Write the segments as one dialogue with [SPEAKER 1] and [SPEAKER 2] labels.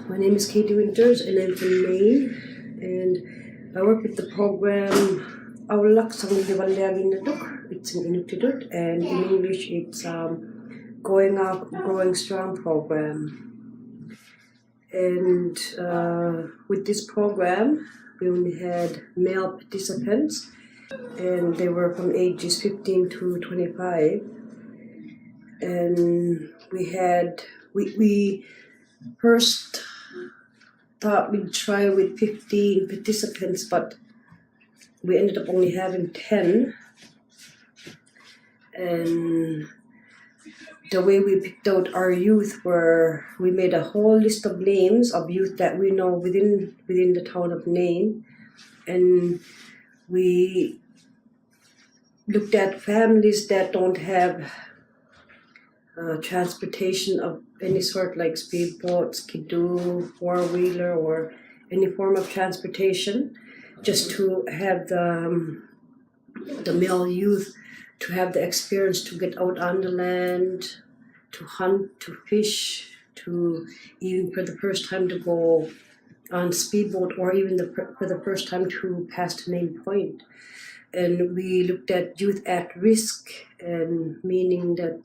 [SPEAKER 1] My name is Katie Winters and I'm from Maine, and I work with the program Aulak Sangliwalyaginaduk. It's in Inuktitut, and in English it's Going Up, Growing Strong program. And with this program, we only had male participants, and they were from ages 15 to 25. And we first thought we'd try with 15 participants, but we ended up only having 10. And the way we picked out our youth were, we made a whole list of names of youth that we know within the town of Nain, and we looked at families that don't have transportation of any sort, like speedboat, skidoo, four-wheeler, or any form of transportation, just to have the male youth to have the experience to get out on the land, to hunt, to fish, to even for the first time to go on speedboat, or even for the first time to pass the main point. And we looked at youth at risk, and meaning that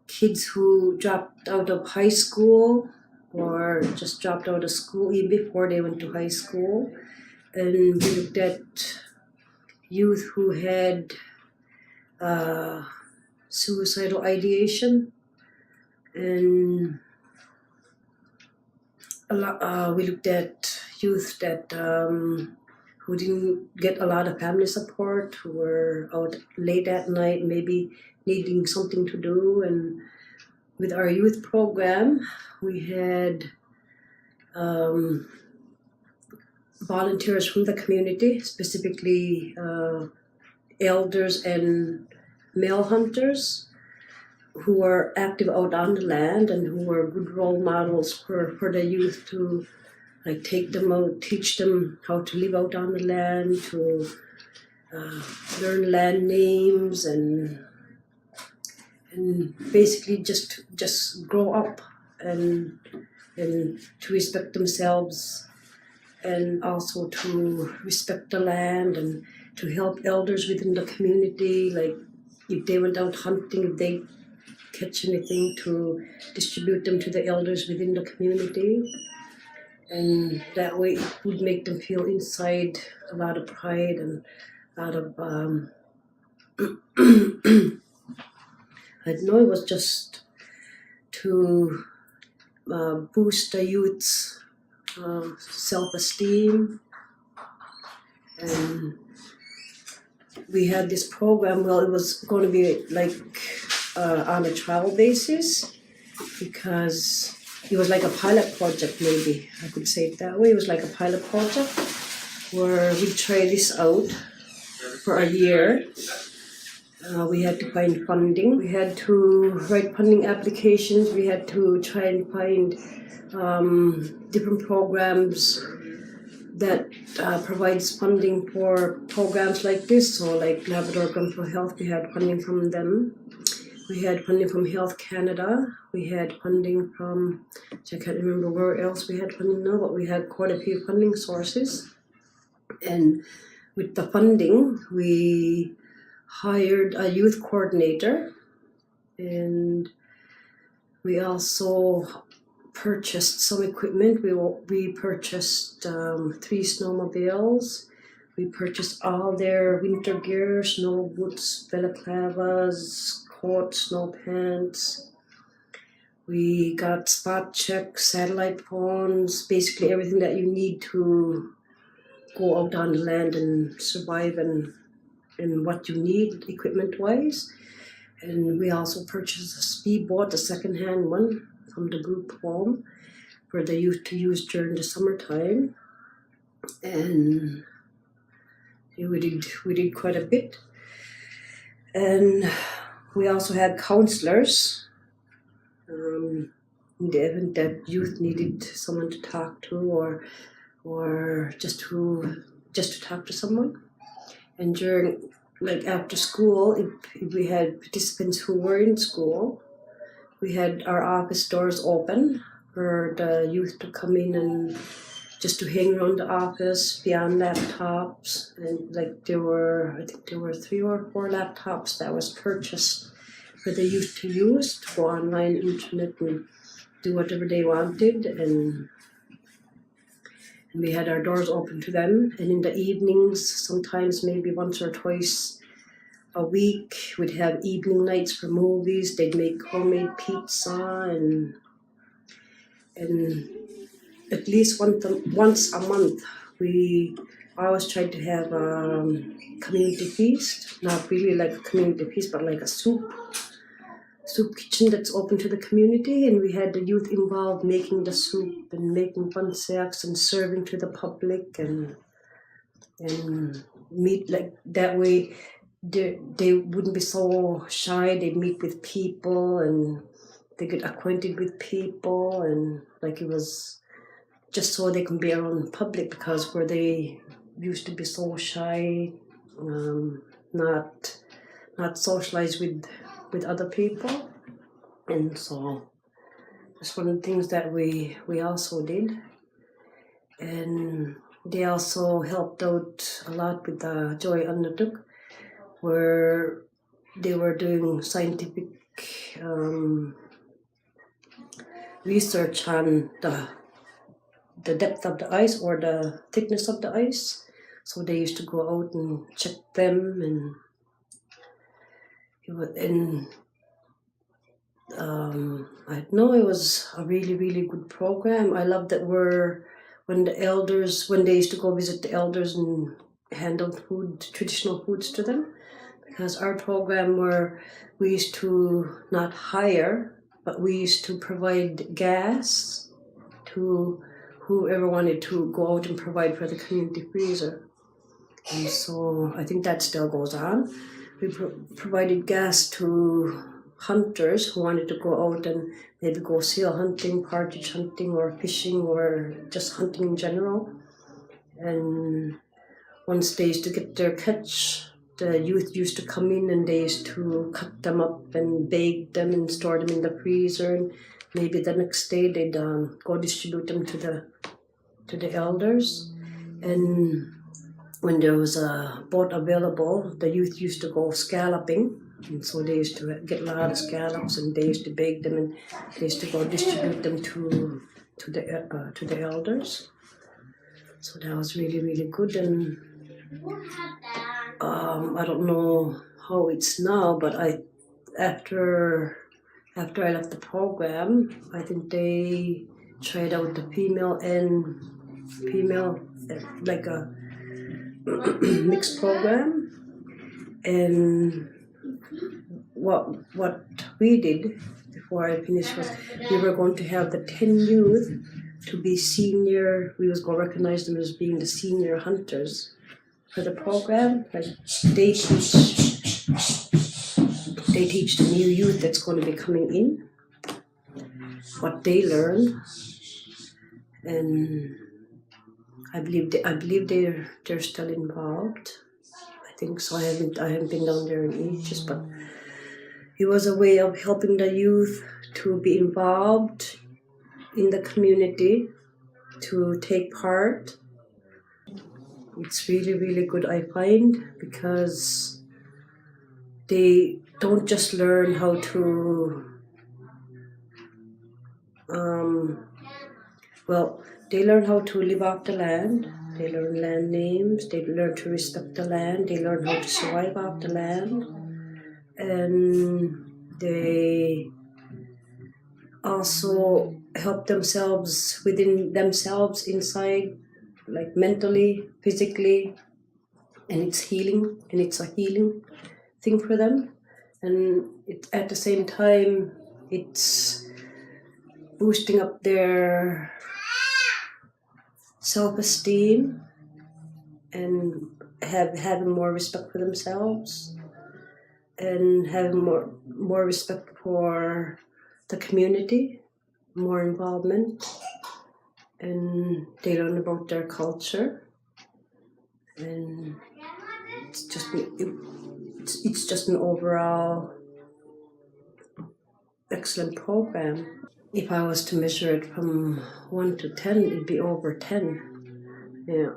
[SPEAKER 1] kids who dropped out of high school or just dropped out of school even before they went to high school. And we looked at youth who had suicidal ideation, and we looked at youth that who didn't get a lot of family support, who were out late at night, maybe needing something to do. And with our youth program, we had volunteers from the community, specifically elders and male hunters, who were active out on the land and who were good role models for the youth to take them out, teach them how to live out on the land, to learn land names, and basically just grow up and to respect themselves, and also to respect the land, and to help elders within the community, like if they went out hunting, if they catch anything, to distribute them to the elders within the community. And that way it would make them feel inside a lot of pride and a lot of I know it was just to boost the youth's self-esteem. And we had this program, well, it was going to be on a travel basis, because it was like a pilot project, maybe I could say it that way. It was like a pilot project where we tried this out for a year. We had to find funding. We had to write funding applications. We had to try and find different programs that provides funding for programs like this. So like Labrador Gun for Health, we had funding from them. We had funding from Health Canada. We had funding from, I can't remember where else we had funding now, but we had quite a few funding sources. And with the funding, we hired a youth coordinator, and we also purchased some equipment. We purchased 3 snowmobiles. We purchased all their winter gear: snow boots, balaclavas, coats, snow pants. We got spot checks, satellite phones, basically everything that you need to go out on the land and survive, and what you need equipment-wise. And we also purchased a speedboat, a second-hand one from the group home, for the youth to use during the summertime. And we did quite a bit. And we also had counselors in the event that youth needed someone to talk to, or just to talk to someone. And during, after school, if we had participants who were in school, we had our office doors open for the youth to come in and just to hang around the office, be on laptops, and I think there were 3 or 4 laptops that was purchased for the youth to use to go online, internet, and do whatever they wanted, and we had our doors open to them. And in the evenings, sometimes maybe once or twice a week, we'd have evening nights for movies. They'd make homemade pizza, and at least once a month, we always tried to have a community feast. Not really like a community feast, but like a soup kitchen that's open to the community, and we had the youth involved making the soup and making pansaks and serving to the public, and meet like that way. They wouldn't be so shy. They'd meet with people and they get acquainted with people, and like it was just so they can be around public, because where they used to be so shy, not socialized with other people. And so that's one of the things that we also did. And they also helped out a lot with the Joy Undertook, where they were doing scientific research on the depth of the ice or the thickness of the ice. So they used to go out and check them, and I know it was a really, really good program. I love that when they used to go visit the elders and hand out traditional foods to them, because our program where we used to not hire, but we used to provide gas to whoever wanted to go out and provide for the community freezer. And so I think that still goes on. We provided gas to hunters who wanted to go out and maybe go seal hunting, partridge hunting, or fishing, or just hunting in general. And once they used to get their catch, the youth used to come in and they used to cut them up and bake them and store them in the freezer. And maybe the next day they'd go distribute them to the elders. And when there was a boat available, the youth used to go scalloping. And so they used to get a lot of scallops, and they used to bake them, and they used to go distribute them to the elders. So that was really, really good. And I don't know how it's now, but after I left the program, I think they tried out the female like a mixed program. And what we did before I finished was we were going to have the 10 youth to be senior. We was going to recognize them as being the senior hunters for the program. Like they teach the new youth that's going to be coming in what they learn, and I believe they're still involved. I think so. I haven't been down there in ages, but it was a way of helping the youth to be involved in the community, to take part. It's really, really good, I find, because they don't just learn how to they learn how to live off the land. They learn land names. They learn to respect the land. They learn how to survive off the land. And they also help themselves within themselves inside, like mentally, physically, and it's healing, and it's a healing thing for them. And at the same time, it's boosting up their self-esteem and having more respect for themselves, and having more respect for the community, more involvement, and they learn about their culture, and it's just an overall excellent program. If I was to measure it from 1 to 10, it'd be over 10. Yeah,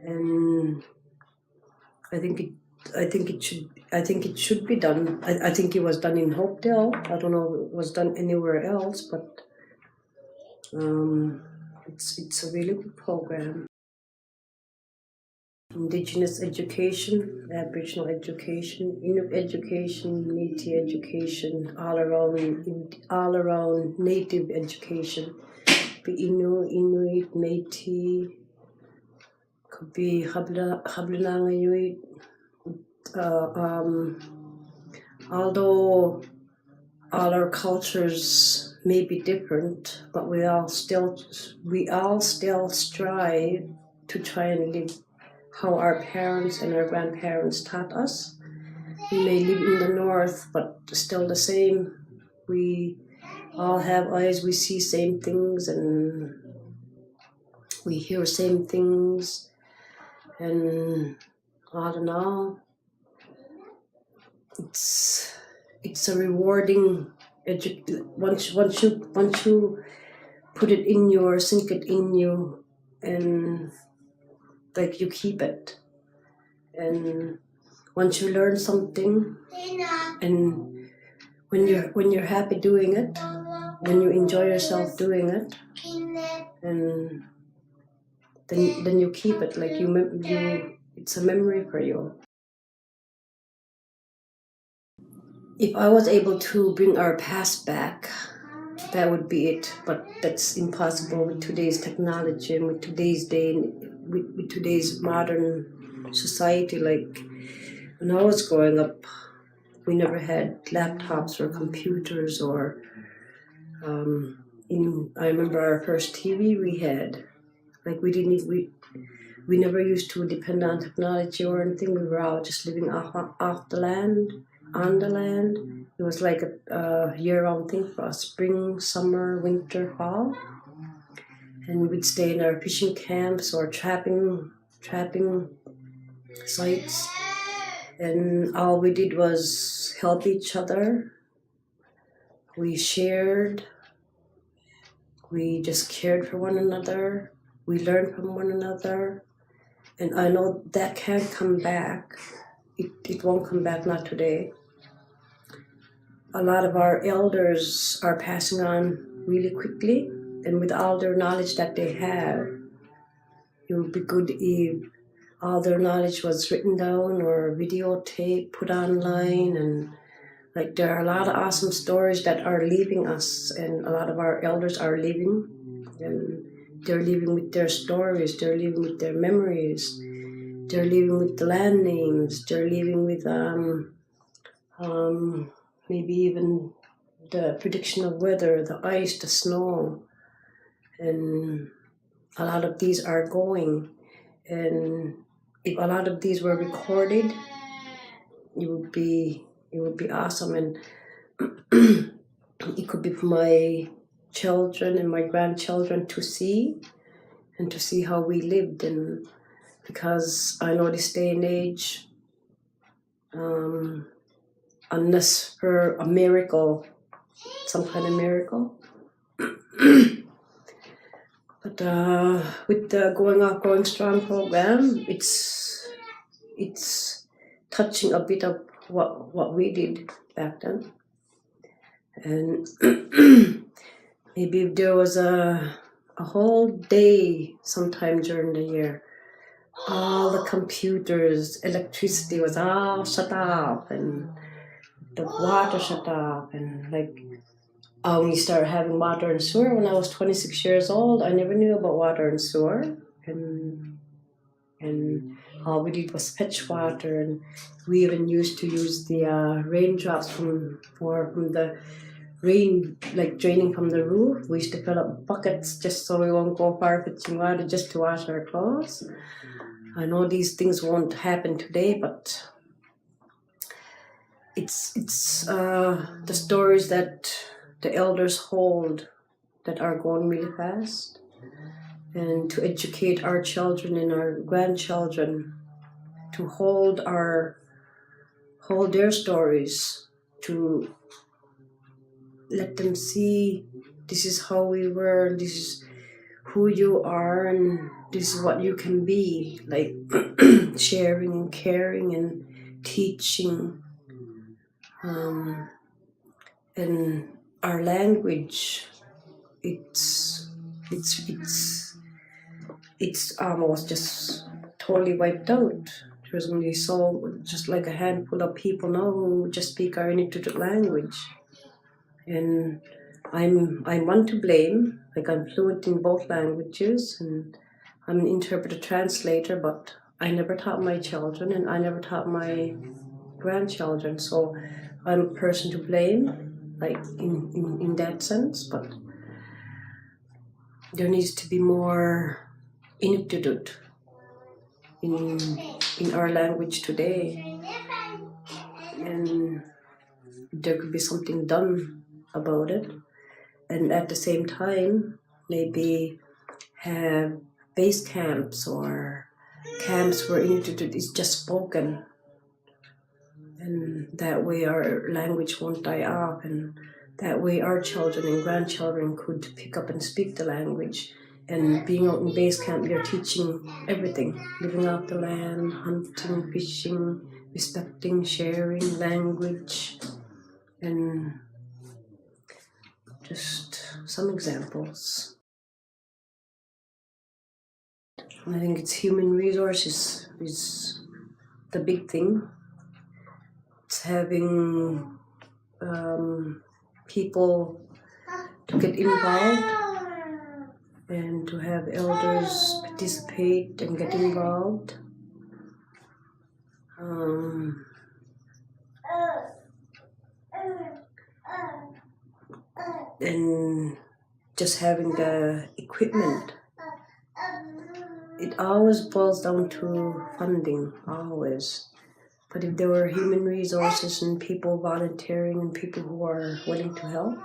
[SPEAKER 1] and I think it should be done. I think it was done in Hopedale. I don't know if it was done anywhere else, but it's a really good program. Indigenous education, Aboriginal education, Inuit education, Métis education, all around Native education. Be Inuit, Métis, could be Hablanangayuit. Although all our cultures may be different, but we all still strive to try and live how our parents and our grandparents taught us. We may live in the north, but still the same. We all have eyes, we see same things, and we hear same things, and all in all, it's a rewarding once you put it in you, sink it in you, and like you keep it. And once you learn something, and when you're happy doing it, when you enjoy yourself doing it, and then you keep it, like it's a memory for you. If I was able to bring our past back, that would be it. But that's impossible with today's technology and with today's day, with today's modern society. Like when I was growing up, we never had laptops or computers or I remember our first TV we had. Like we never used to depend on technology or anything. We were all just living off the land, on the land. It was like a year-round thing for us: spring, summer, winter, fall. And we'd stay in our fishing camps or trapping sites. And all we did was help each other. We shared. We just cared for one another. We learned from one another. And I know that can't come back. It won't come back, not today. A lot of our elders are passing on really quickly, and with all their knowledge that they have, it would be good if all their knowledge was written down or videotaped, put online, and like there are a lot of awesome stories that are leaving us, and a lot of our elders are leaving, and they're leaving with their stories, they're leaving with their memories, they're leaving with the land names, they're leaving with maybe even the prediction of weather, the ice, the snow, and a lot of these are going. And if a lot of these were recorded, it would be awesome, and it could be for my children and my grandchildren to see, and to see how we lived. And because I know this day and age, unless for a miracle, some kind of miracle. But with the Growing Strong program, it's touching a bit of what we did back then. And maybe if there was a whole day sometime during the year, all the computers, electricity was all shut off, and the water shut off, and like we started having water and sewer when I was 26 years old. I never knew about water and sewer, and all we did was fetch water, and we even used to use the raindrops from the rain, like draining from the roof. We used to fill up buckets just so we won't go far fetching water, just to wash our clothes. I know these things won't happen today, but it's the stories that the elders hold that are going really fast, and to educate our children and our grandchildren to hold their stories, to let them see this is how we were, this is who you are, and this is what you can be, like sharing and caring and teaching. And our language, it's almost just totally wiped out. There's only just like a handful of people now who just speak our Inuktitut language, and I'm one to blame. Like, I'm fluent in both languages, and I'm an interpreter translator, but I never taught my children, and I never taught my grandchildren. So I'm a person to blame, like in that sense. But there needs to be more Inuktitut in our language today, and there could be something done about it. And at the same time, maybe have base camps or camps where Inuktitut is just spoken, and that way our language won't die off, and that way our children and grandchildren could pick up and speak the language. And being out in base camp, you're teaching everything: living off the land, hunting, fishing, respecting, sharing, language, and just some examples. I think it's human resources is the big thing. It's having people to get involved and to have elders participate and get involved. And just having the equipment. It always boils down to funding, always. But if there were human resources and people volunteering and people who are willing to help,